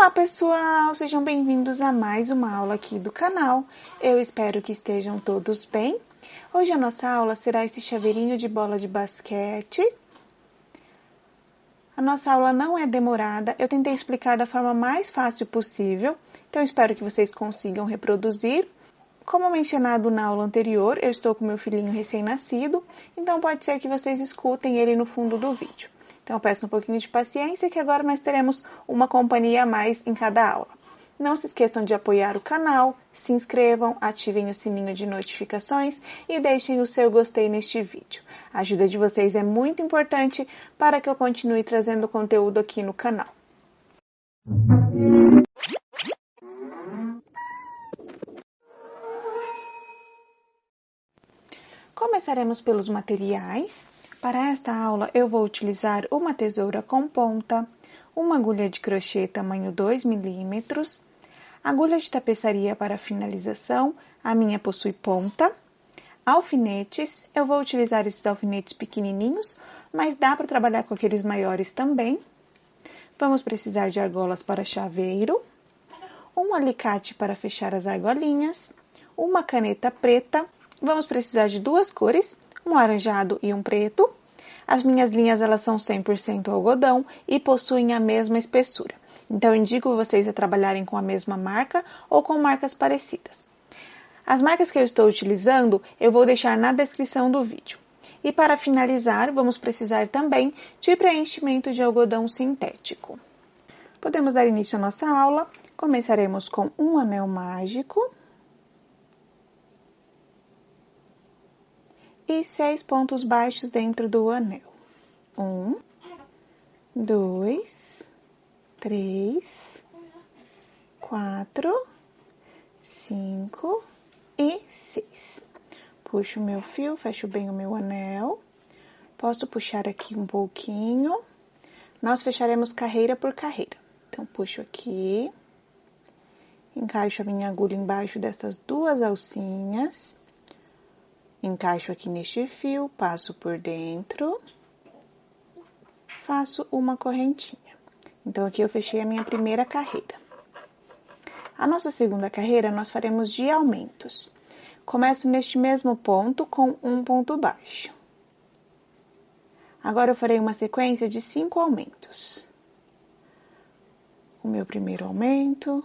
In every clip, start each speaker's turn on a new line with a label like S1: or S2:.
S1: Olá pessoal, sejam bem-vindos a mais uma aula aqui do canal. Eu espero que estejam todos bem. Hoje a nossa aula será esse chaveirinho de bola de basquete. A nossa aula não é demorada, eu tentei explicar da forma mais fácil possível, então espero que vocês consigam reproduzir. Como mencionado na aula anterior, eu estou com meu filhinho recém-nascido, então pode ser que vocês escutem ele no fundo do vídeo. Então, eu peço um pouquinho de paciência que agora nós teremos uma companhia a mais em cada aula. Não se esqueçam de apoiar o canal, se inscrevam, ativem o sininho de notificações e deixem o seu gostei neste vídeo. A ajuda de vocês é muito importante para que eu continue trazendo conteúdo aqui no canal. Começaremos pelos materiais. Para esta aula, eu vou utilizar uma tesoura com ponta, uma agulha de crochê tamanho 2 milímetros, agulha de tapeçaria para finalização, a minha possui ponta, alfinetes, eu vou utilizar esses alfinetes pequenininhos, mas dá para trabalhar com aqueles maiores também. Vamos precisar de argolas para chaveiro, um alicate para fechar as argolinhas, uma caneta preta. Vamos precisar de duas cores, um laranjado e um preto. As minhas linhas elas são 100% algodão e possuem a mesma espessura. Então, eu indico vocês a trabalharem com a mesma marca ou com marcas parecidas. As marcas que eu estou utilizando, eu vou deixar na descrição do vídeo. E para finalizar, vamos precisar também de preenchimento de algodão sintético. Podemos dar início à nossa aula. Começaremos com um anel mágico. E 6 pontos baixos dentro do anel. 1, 2, 3, 4, 5 e 6. Puxo o meu fio, fecho bem o meu anel. Posso puxar aqui um pouquinho. Nós fecharemos carreira por carreira. Então, puxo aqui. Encaixo a minha agulha embaixo dessas duas alcinhas. Encaixo aqui neste fio, passo por dentro, faço uma correntinha. Então, aqui eu fechei a minha primeira carreira. A nossa segunda carreira, nós faremos de aumentos. Começo neste mesmo ponto com um ponto baixo. Agora, eu farei uma sequência de 5 aumentos. O meu primeiro aumento,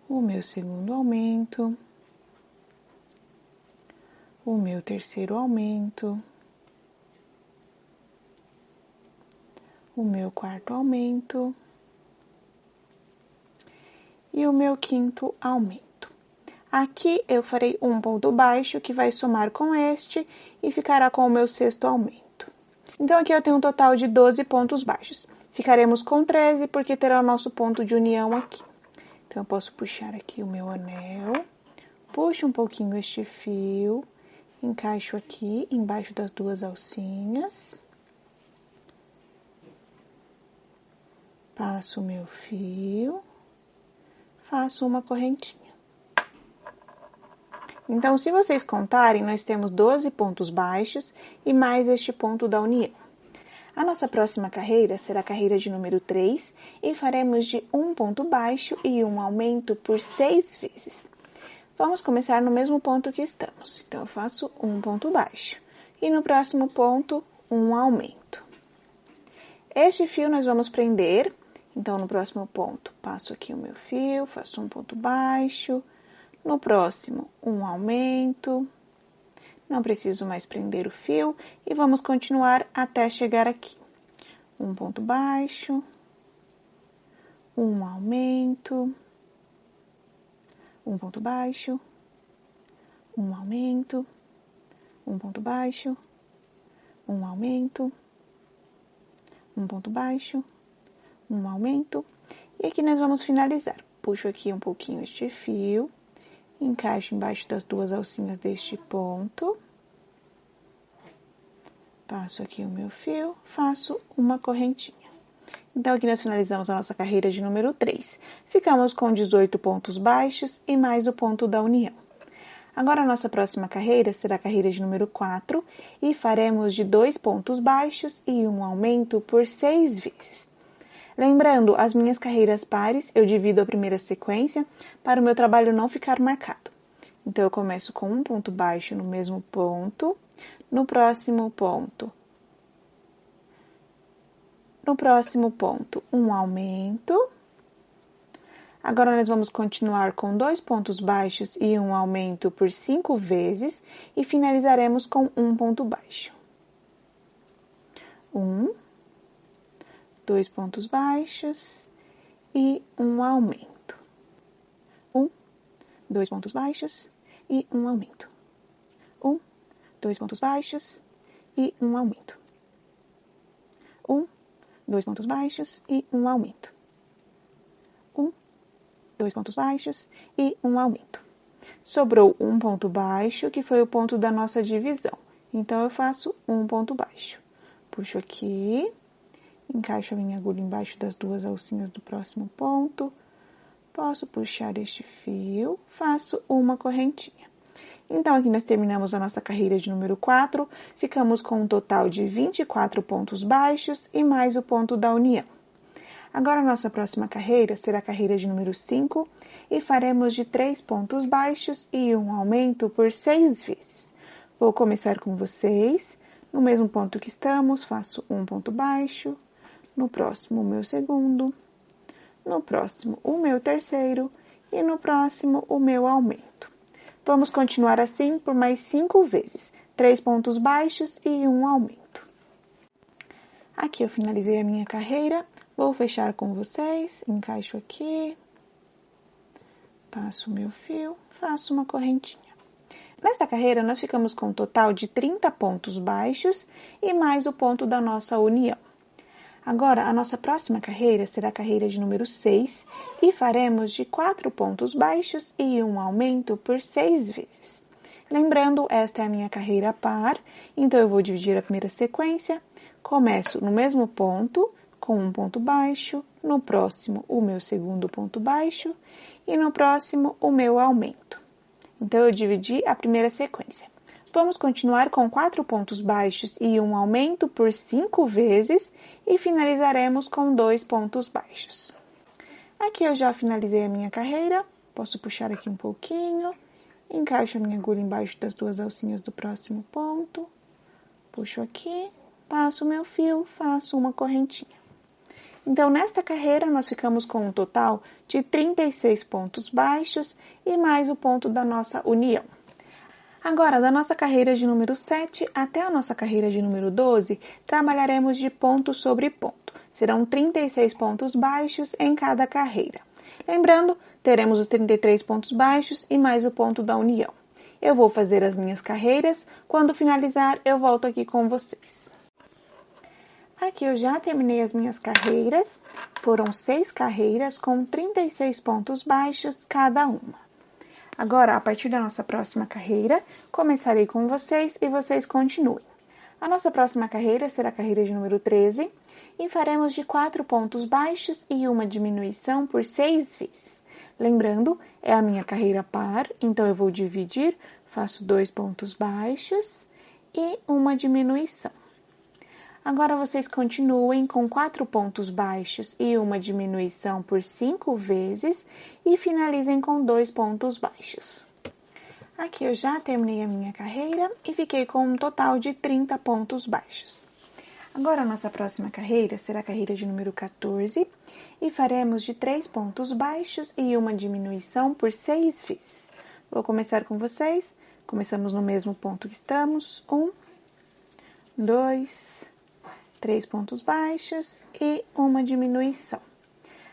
S1: o meu segundo aumento, o meu terceiro aumento, o meu quarto aumento e o meu quinto aumento. Aqui eu farei um ponto baixo que vai somar com este e ficará com o meu sexto aumento. Então, aqui eu tenho um total de 12 pontos baixos. Ficaremos com 13 porque terá o nosso ponto de união aqui. Então, eu posso puxar aqui o meu anel, puxo um pouquinho este fio, encaixo aqui embaixo das duas alcinhas, passo o meu fio, faço uma correntinha. Então, se vocês contarem, nós temos 12 pontos baixos e mais este ponto da união. A nossa próxima carreira será a carreira de número 3 e faremos de um ponto baixo e um aumento por 6 vezes. Vamos começar no mesmo ponto que estamos. Então, eu faço um ponto baixo. E no próximo ponto, um aumento. Este fio nós vamos prender. Então, no próximo ponto, passo aqui o meu fio, faço um ponto baixo. No próximo, um aumento. Não preciso mais prender o fio. E vamos continuar até chegar aqui. Um ponto baixo. Um aumento. Um ponto baixo, um aumento, um ponto baixo, um aumento, um ponto baixo, um aumento. E aqui nós vamos finalizar. Puxo aqui um pouquinho este fio, encaixo embaixo das duas alcinhas deste ponto. Passo aqui o meu fio, faço uma correntinha. Então, aqui nós finalizamos a nossa carreira de número 3. Ficamos com 18 pontos baixos e mais o ponto da união. Agora, a nossa próxima carreira será a carreira de número 4 e faremos de 2 pontos baixos e um aumento por 6 vezes. Lembrando, as minhas carreiras pares, eu divido a primeira sequência para o meu trabalho não ficar marcado. Então, eu começo com um ponto baixo no mesmo ponto, no próximo ponto, um aumento. Agora, nós vamos continuar com 2 pontos baixos e um aumento por 5 vezes e finalizaremos com um ponto baixo. 2 pontos baixos e um aumento. 2 pontos baixos e um aumento. 2 pontos baixos e um aumento. 2 pontos baixos e um aumento. 2 pontos baixos e um aumento. Sobrou um ponto baixo, que foi o ponto da nossa divisão. Então, eu faço um ponto baixo. Puxo aqui, encaixo a minha agulha embaixo das duas alcinhas do próximo ponto. Posso puxar este fio, faço uma correntinha. Então, aqui nós terminamos a nossa carreira de número 4, ficamos com um total de 24 pontos baixos e mais o ponto da união. Agora, a nossa próxima carreira será a carreira de número 5 e faremos de 3 pontos baixos e um aumento por 6 vezes. Vou começar com vocês. No mesmo ponto que estamos, faço um ponto baixo, no próximo o meu segundo, no próximo o meu terceiro e no próximo o meu aumento. Vamos continuar assim por mais 5 vezes, 3 pontos baixos e um aumento. Aqui eu finalizei a minha carreira, vou fechar com vocês, encaixo aqui, passo o meu fio, faço uma correntinha. Nesta carreira, nós ficamos com um total de 30 pontos baixos e mais o ponto da nossa união. Agora, a nossa próxima carreira será a carreira de número 6 e faremos de 4 pontos baixos e um aumento por 6 vezes. Lembrando, esta é a minha carreira par, então eu vou dividir a primeira sequência. Começo no mesmo ponto, com um ponto baixo, no próximo o meu segundo ponto baixo e no próximo o meu aumento. Então, eu dividi a primeira sequência. Vamos continuar com 4 pontos baixos e um aumento por 5 vezes e finalizaremos com 2 pontos baixos. Aqui eu já finalizei a minha carreira, posso puxar aqui um pouquinho, encaixo a minha agulha embaixo das duas alcinhas do próximo ponto, puxo aqui, passo o meu fio, faço uma correntinha. Então, nesta carreira, nós ficamos com um total de 36 pontos baixos e mais o ponto da nossa união. Agora, da nossa carreira de número 7 até a nossa carreira de número 12, trabalharemos de ponto sobre ponto. Serão 36 pontos baixos em cada carreira. Lembrando, teremos os 33 pontos baixos e mais o ponto da união. Eu vou fazer as minhas carreiras, quando finalizar, eu volto aqui com vocês. Aqui eu já terminei as minhas carreiras, foram 6 carreiras com 36 pontos baixos cada uma. Agora, a partir da nossa próxima carreira, começarei com vocês e vocês continuem. A nossa próxima carreira será a carreira de número 13 e faremos de 4 pontos baixos e uma diminuição por 6 vezes. Lembrando, é a minha carreira par, então eu vou dividir, faço 2 pontos baixos e uma diminuição. Agora, vocês continuem com 4 pontos baixos e uma diminuição por 5 vezes e finalizem com 2 pontos baixos. Aqui eu já terminei a minha carreira e fiquei com um total de 30 pontos baixos. Agora, a nossa próxima carreira será a carreira de número 14 e faremos de 3 pontos baixos e uma diminuição por 6 vezes. Vou começar com vocês. Começamos no mesmo ponto que estamos. 1, 2, 3 pontos baixos e uma diminuição.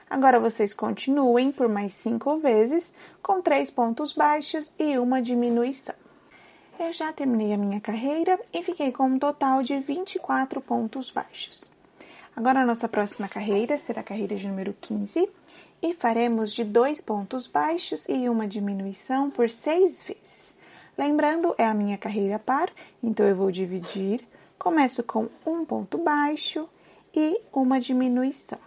S1: Agora, vocês continuem por mais 5 vezes, com 3 pontos baixos e uma diminuição. Eu já terminei a minha carreira e fiquei com um total de 24 pontos baixos. Agora, a nossa próxima carreira será a carreira de número 15 e faremos de 2 pontos baixos e uma diminuição por 6 vezes. Lembrando, é a minha carreira par, então eu vou dividir. Começo com um ponto baixo e uma diminuição.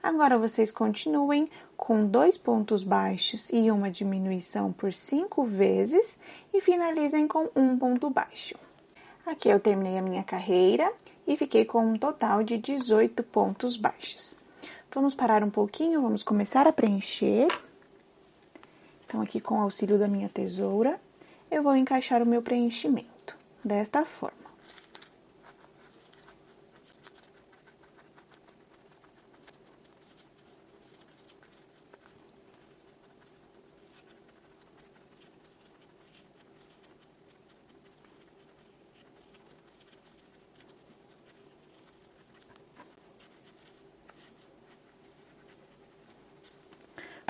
S1: Agora, vocês continuem com 2 pontos baixos e uma diminuição por 5 vezes e finalizem com um ponto baixo. Aqui eu terminei a minha carreira e fiquei com um total de 18 pontos baixos. Vamos parar um pouquinho, vamos começar a preencher. Então, aqui com o auxílio da minha tesoura, eu vou encaixar o meu preenchimento, desta forma.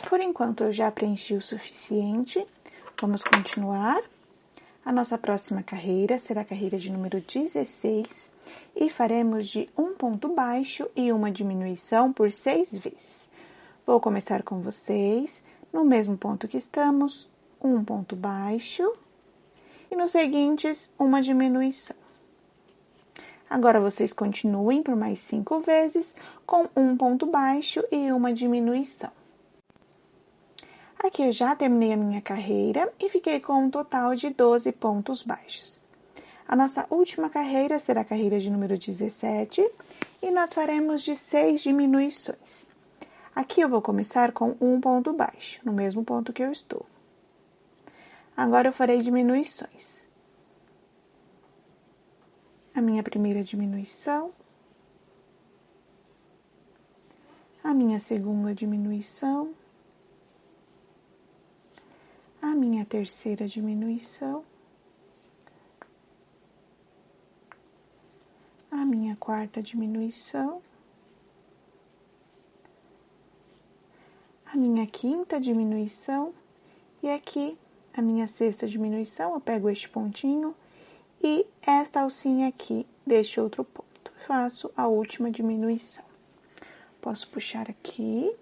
S1: Por enquanto, eu já preenchi o suficiente. Vamos continuar. A nossa próxima carreira será a carreira de número 16 e faremos de um ponto baixo e uma diminuição por 6 vezes. Vou começar com vocês, no mesmo ponto que estamos, um ponto baixo e nos seguintes, uma diminuição. Agora, vocês continuem por mais 5 vezes com um ponto baixo e uma diminuição. Aqui eu já terminei a minha carreira e fiquei com um total de 12 pontos baixos. A nossa última carreira será a carreira de número 17 e nós faremos de 6 diminuições. Aqui eu vou começar com um ponto baixo, no mesmo ponto que eu estou. Agora eu farei diminuições. A minha primeira diminuição, a minha segunda diminuição, a minha terceira diminuição, a minha quarta diminuição, a minha quinta diminuição e aqui a minha sexta diminuição, eu pego este pontinho e esta alcinha aqui deste outro ponto. Faço a última diminuição. Posso puxar aqui,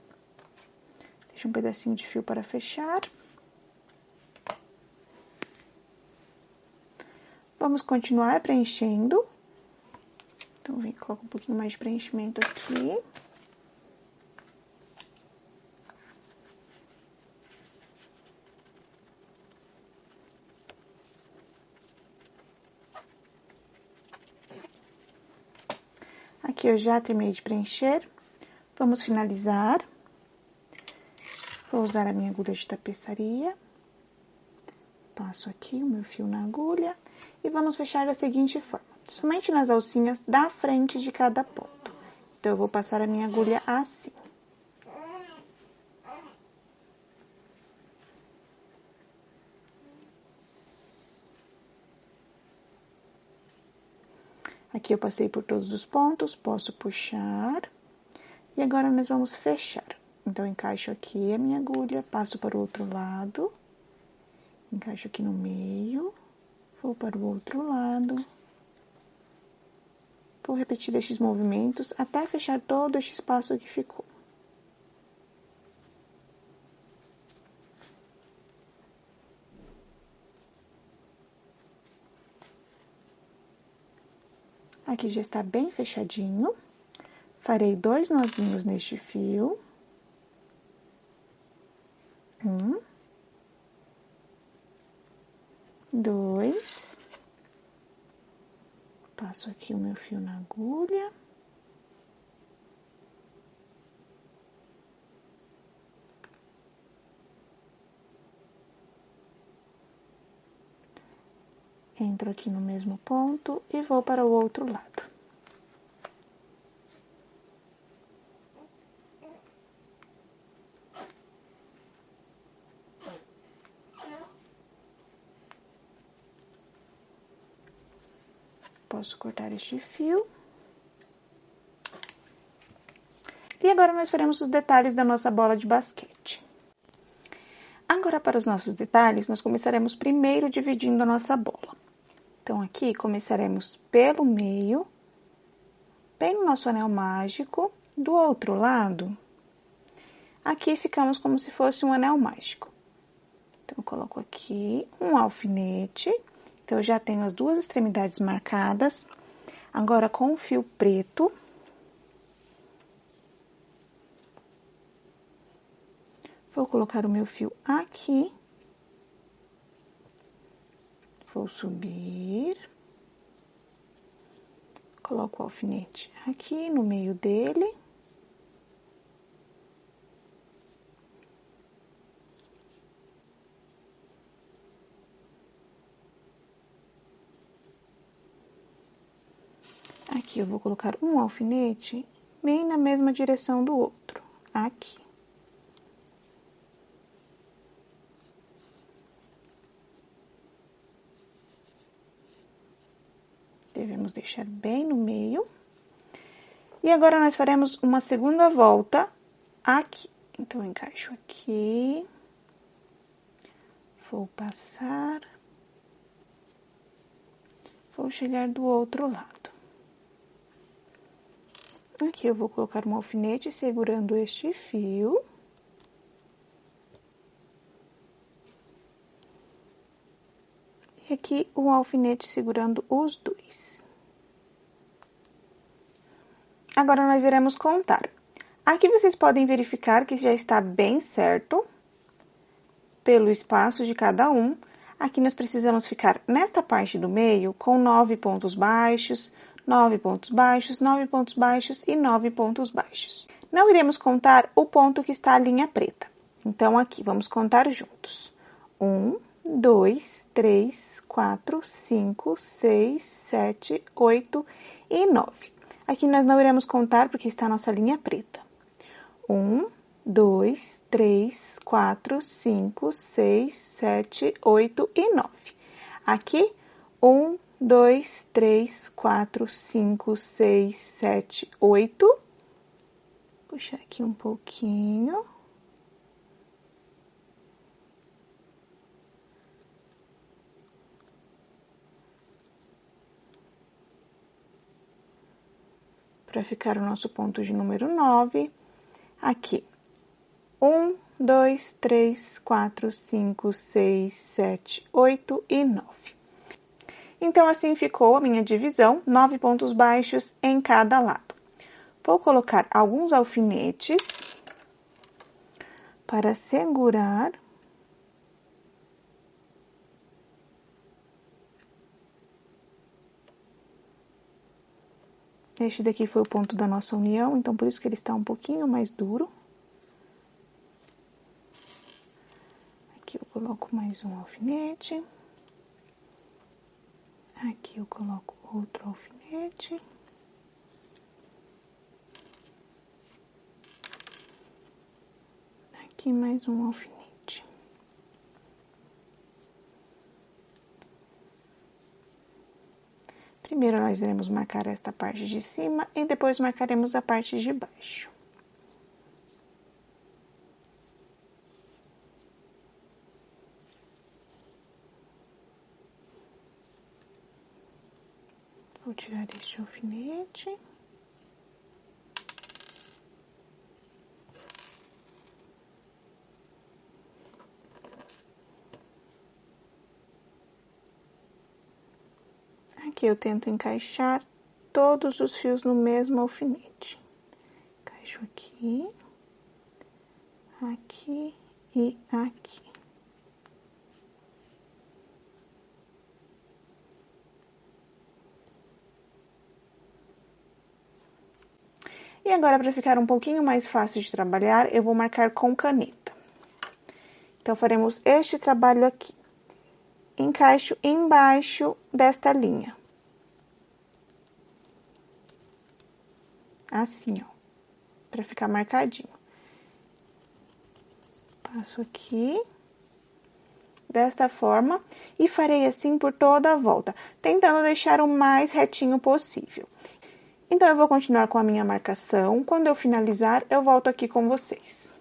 S1: deixa um pedacinho de fio para fechar. Vamos continuar preenchendo. Então, vem, coloco um pouquinho mais de preenchimento aqui. Aqui eu já terminei de preencher. Vamos finalizar. Vou usar a minha agulha de tapeçaria. Passo aqui o meu fio na agulha. E vamos fechar da seguinte forma, somente nas alcinhas da frente de cada ponto. Então, eu vou passar a minha agulha assim. Aqui eu passei por todos os pontos, posso puxar. E agora, nós vamos fechar. Então, eu encaixo aqui a minha agulha, passo para o outro lado. Encaixo aqui no meio. Vou para o outro lado. Vou repetir estes movimentos até fechar todo este espaço que ficou. Aqui já está bem fechadinho. Farei 2 nozinhos neste fio. 1, 2, passo aqui o meu fio na agulha. Entro aqui no mesmo ponto e vou para o outro lado. Posso cortar este fio. E agora, nós faremos os detalhes da nossa bola de basquete. Agora, para os nossos detalhes, nós começaremos primeiro dividindo a nossa bola. Então, aqui, começaremos pelo meio, bem no nosso anel mágico. Do outro lado, aqui ficamos como se fosse um anel mágico. Então, eu coloco aqui um alfinete. Então, eu já tenho as 2 extremidades marcadas. Agora, com o fio preto, vou colocar o meu fio aqui. Vou subir. Coloco o alfinete aqui no meio dele. Aqui eu vou colocar um alfinete bem na mesma direção do outro, aqui. Devemos deixar bem no meio. E agora, nós faremos uma segunda volta aqui. Então, eu encaixo aqui. Vou passar. Vou chegar do outro lado. Aqui eu vou colocar um alfinete segurando este fio. E aqui um alfinete segurando os dois. Agora, nós iremos contar. Aqui vocês podem verificar que já está bem certo, pelo espaço de cada um. Aqui nós precisamos ficar nesta parte do meio com 9 pontos baixos, 9 pontos baixos, 9 pontos baixos e 9 pontos baixos. Não iremos contar o ponto que está a linha preta. Então, aqui, vamos contar juntos. 1, 2, 3, 4, 5, 6, 7, 8 e 9. Aqui nós não iremos contar porque está a nossa linha preta. 1, 2, 3, 4, 5, 6, 7, 8 e 9. Aqui, 1, 2, 3, 4, 5, 6, 7, 8. Puxar aqui um pouquinho. Para ficar o nosso ponto de número 9. Aqui, 1, 2, 3, 4, 5, 6, 7, 8 e 9. Então, assim ficou a minha divisão, 9 pontos baixos em cada lado. Vou colocar alguns alfinetes para segurar. Este daqui foi o ponto da nossa união, então por isso que ele está um pouquinho mais duro. Aqui eu coloco mais um alfinete. Aqui eu coloco outro alfinete. Aqui mais um alfinete. Primeiro, nós iremos marcar esta parte de cima e depois marcaremos a parte de baixo. Vou tirar este alfinete. Aqui eu tento encaixar todos os fios no mesmo alfinete. Encaixo aqui, aqui e aqui. E agora, para ficar um pouquinho mais fácil de trabalhar, eu vou marcar com caneta. Então, faremos este trabalho aqui. Encaixo embaixo desta linha. Assim, ó, para ficar marcadinho. Passo aqui, desta forma, e farei assim por toda a volta, tentando deixar o mais retinho possível. Então, eu vou continuar com a minha marcação. Quando eu finalizar, eu volto aqui com vocês.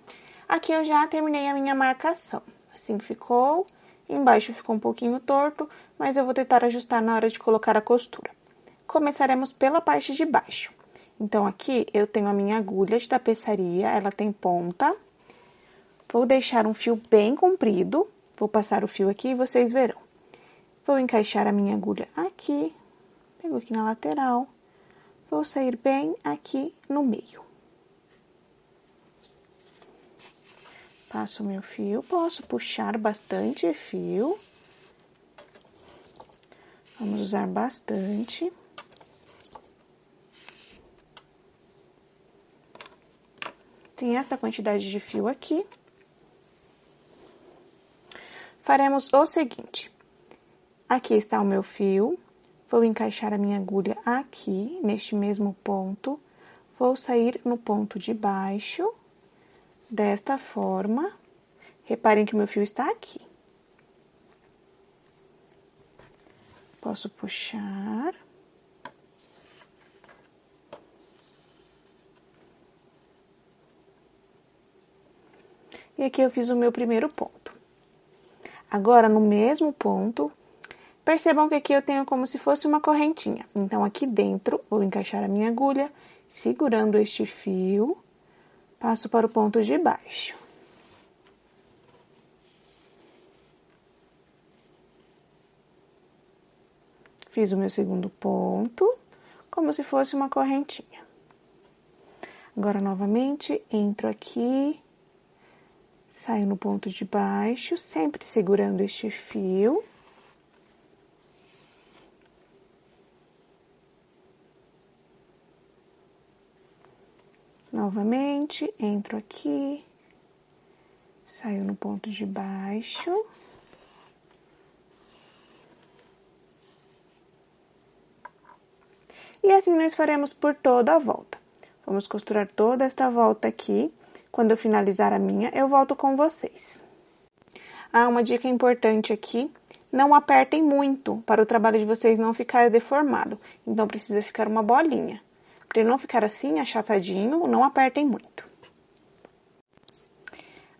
S1: Aqui eu já terminei a minha marcação. Assim ficou. Embaixo ficou um pouquinho torto, mas eu vou tentar ajustar na hora de colocar a costura. Começaremos pela parte de baixo. Então, aqui eu tenho a minha agulha de tapeçaria, ela tem ponta. Vou deixar um fio bem comprido. Vou passar o fio aqui e vocês verão. Vou encaixar a minha agulha aqui. Pego aqui na lateral. Vou sair bem aqui no meio. Passo o meu fio, posso puxar bastante fio. Vamos usar bastante. Tem essa quantidade de fio aqui. Faremos o seguinte. Aqui está o meu fio. Vou encaixar a minha agulha aqui, neste mesmo ponto. Vou sair no ponto de baixo, desta forma. Reparem que o meu fio está aqui. Posso puxar. E aqui eu fiz o meu primeiro ponto. Agora, no mesmo ponto, percebam que aqui eu tenho como se fosse uma correntinha. Então, aqui dentro, vou encaixar a minha agulha, segurando este fio, passo para o ponto de baixo. Fiz o meu segundo ponto, como se fosse uma correntinha. Agora, novamente, entro aqui, saio no ponto de baixo, sempre segurando este fio. Novamente, entro aqui, saio no ponto de baixo. E assim nós faremos por toda a volta. Vamos costurar toda esta volta aqui. Quando eu finalizar a minha, eu volto com vocês. Uma dica importante aqui, não apertem muito, para o trabalho de vocês não ficar deformado. Então, precisa ficar uma bolinha. Para ele não ficar assim, achatadinho, não apertem muito.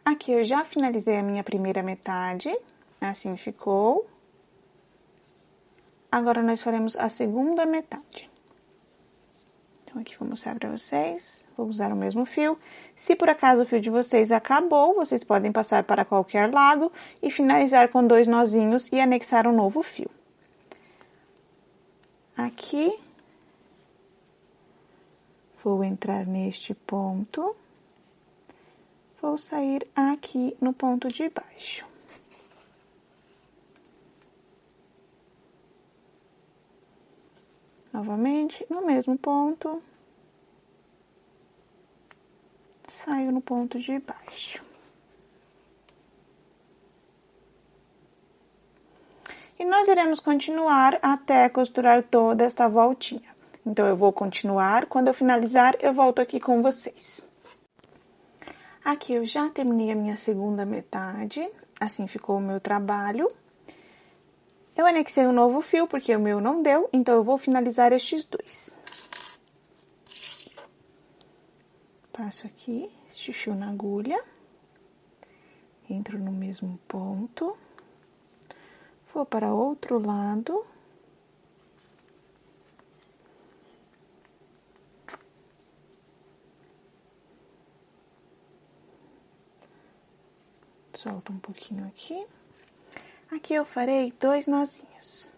S1: Aqui eu já finalizei a minha primeira metade, assim ficou. Agora, nós faremos a segunda metade. Então, aqui vou mostrar para vocês, vou usar o mesmo fio. Se por acaso o fio de vocês acabou, vocês podem passar para qualquer lado e finalizar com 2 nozinhos e anexar um novo fio. Aqui, vou entrar neste ponto, vou sair aqui no ponto de baixo. Novamente, no mesmo ponto, saio no ponto de baixo. E nós iremos continuar até costurar toda esta voltinha. Então, eu vou continuar, quando eu finalizar, eu volto aqui com vocês. Aqui eu já terminei a minha segunda metade, assim ficou o meu trabalho. Eu anexei um novo fio, porque o meu não deu, então eu vou finalizar estes 2. Passo aqui, este fio na agulha, entro no mesmo ponto, vou para outro lado. Solto um pouquinho aqui. Aqui eu farei 2 nozinhos.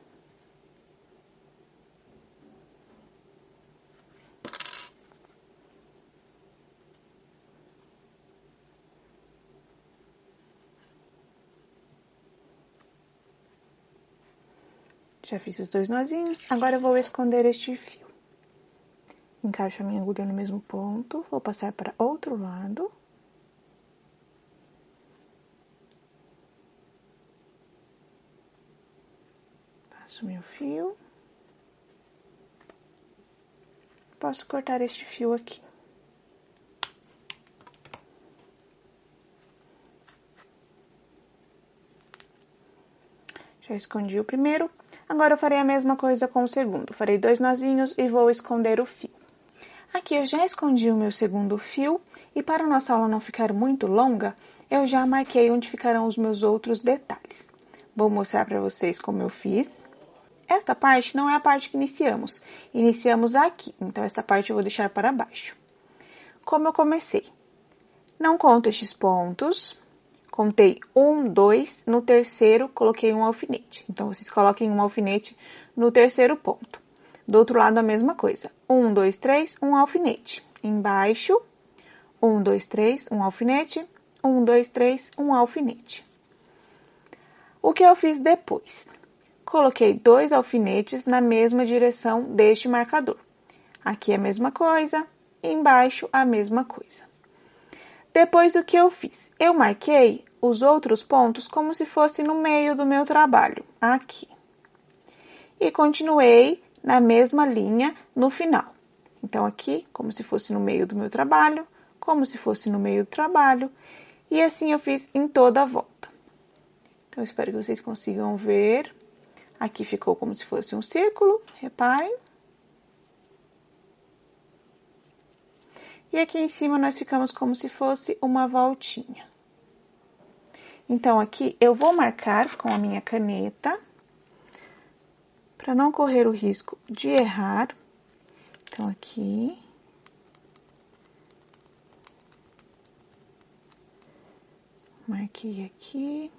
S1: Já fiz os 2 nozinhos, agora eu vou esconder este fio. Encaixo a minha agulha no mesmo ponto, vou passar para outro lado. Passo meu fio. Posso cortar este fio aqui. Já escondi o primeiro. Agora eu farei a mesma coisa com o segundo. Farei 2 nozinhos e vou esconder o fio. Aqui eu já escondi o meu segundo fio e para a nossa aula não ficar muito longa, eu já marquei onde ficarão os meus outros detalhes. Vou mostrar para vocês como eu fiz. Esta parte não é a parte que iniciamos. Iniciamos aqui, então esta parte eu vou deixar para baixo. Como eu comecei? Não conto estes pontos. Contei 1, 2, no terceiro coloquei um alfinete. Então, vocês coloquem um alfinete no terceiro ponto. Do outro lado, a mesma coisa. 1, 2, 3, um alfinete. Embaixo, 1, 2, 3, um alfinete. 1, 2, 3, um alfinete. O que eu fiz depois? Coloquei 2 alfinetes na mesma direção deste marcador. Aqui a mesma coisa, embaixo a mesma coisa. Depois, o que eu fiz? Eu marquei os outros pontos como se fosse no meio do meu trabalho, aqui. e continuei na mesma linha no final. Então, aqui, como se fosse no meio do meu trabalho, como se fosse no meio do trabalho, e assim eu fiz em toda a volta. Então, espero que vocês consigam ver. Aqui ficou como se fosse um círculo, reparem. E aqui em cima nós ficamos como se fosse uma voltinha. Então, aqui eu vou marcar com a minha caneta, para não correr o risco de errar. Então, aqui. Marquei aqui.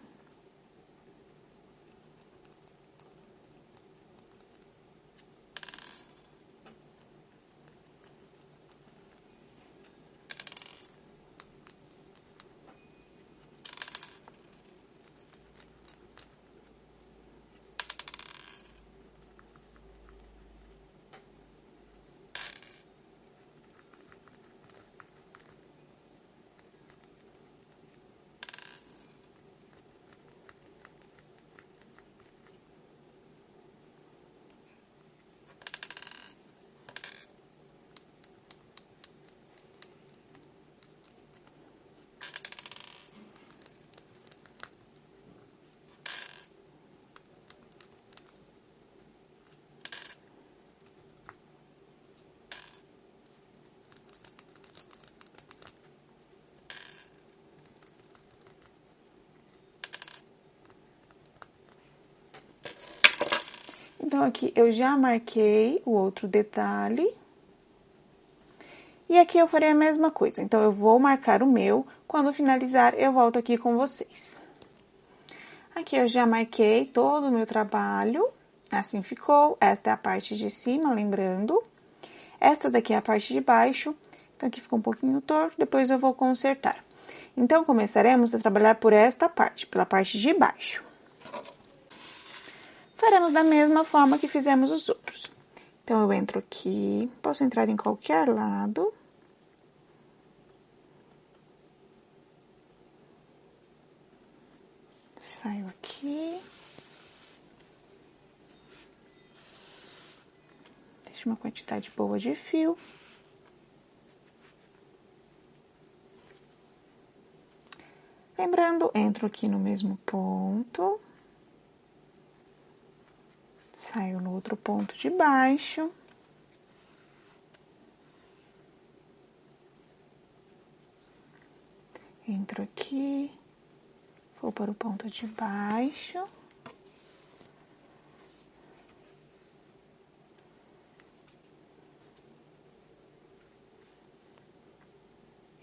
S1: Então, aqui eu já marquei o outro detalhe. E aqui eu farei a mesma coisa. Então, eu vou marcar o meu. Quando finalizar, eu volto aqui com vocês. Aqui eu já marquei todo o meu trabalho. Assim ficou. Esta é a parte de cima, lembrando. Esta daqui é a parte de baixo. Então, aqui ficou um pouquinho torto. Depois eu vou consertar. Então, começaremos a trabalhar por esta parte, pela parte de baixo. Faremos da mesma forma que fizemos os outros. Então, eu entro aqui, posso entrar em qualquer lado. Saio aqui. Deixo uma quantidade boa de fio. Lembrando, entro aqui no mesmo ponto. Saio no outro ponto de baixo. Entro aqui, vou para o ponto de baixo.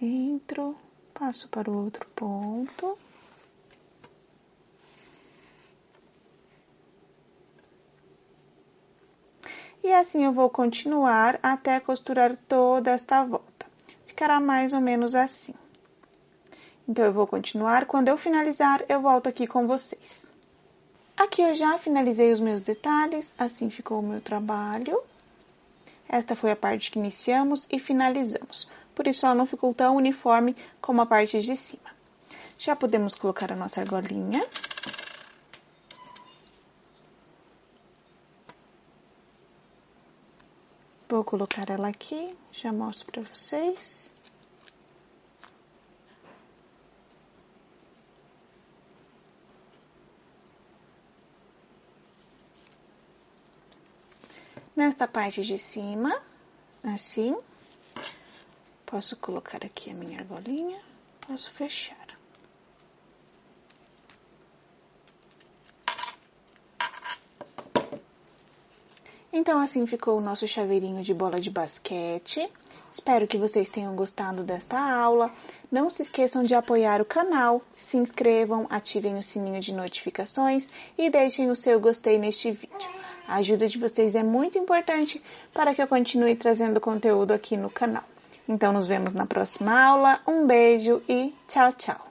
S1: Entro, passo para o outro ponto. E assim eu vou continuar até costurar toda esta volta. Ficará mais ou menos assim. Então, eu vou continuar. Quando eu finalizar, eu volto aqui com vocês. Aqui eu já finalizei os meus detalhes. Assim ficou o meu trabalho. Esta foi a parte que iniciamos e finalizamos. Por isso, ela não ficou tão uniforme como a parte de cima. Já podemos colocar a nossa argolinha. Vou colocar ela aqui, já mostro para vocês. Nesta parte de cima, assim, posso colocar aqui a minha argolinha, posso fechar. Então, assim ficou o nosso chaveirinho de bola de basquete. Espero que vocês tenham gostado desta aula. Não se esqueçam de apoiar o canal, se inscrevam, ativem o sininho de notificações e deixem o seu gostei neste vídeo. A ajuda de vocês é muito importante para que eu continue trazendo conteúdo aqui no canal. Então, nos vemos na próxima aula. Um beijo e tchau, tchau!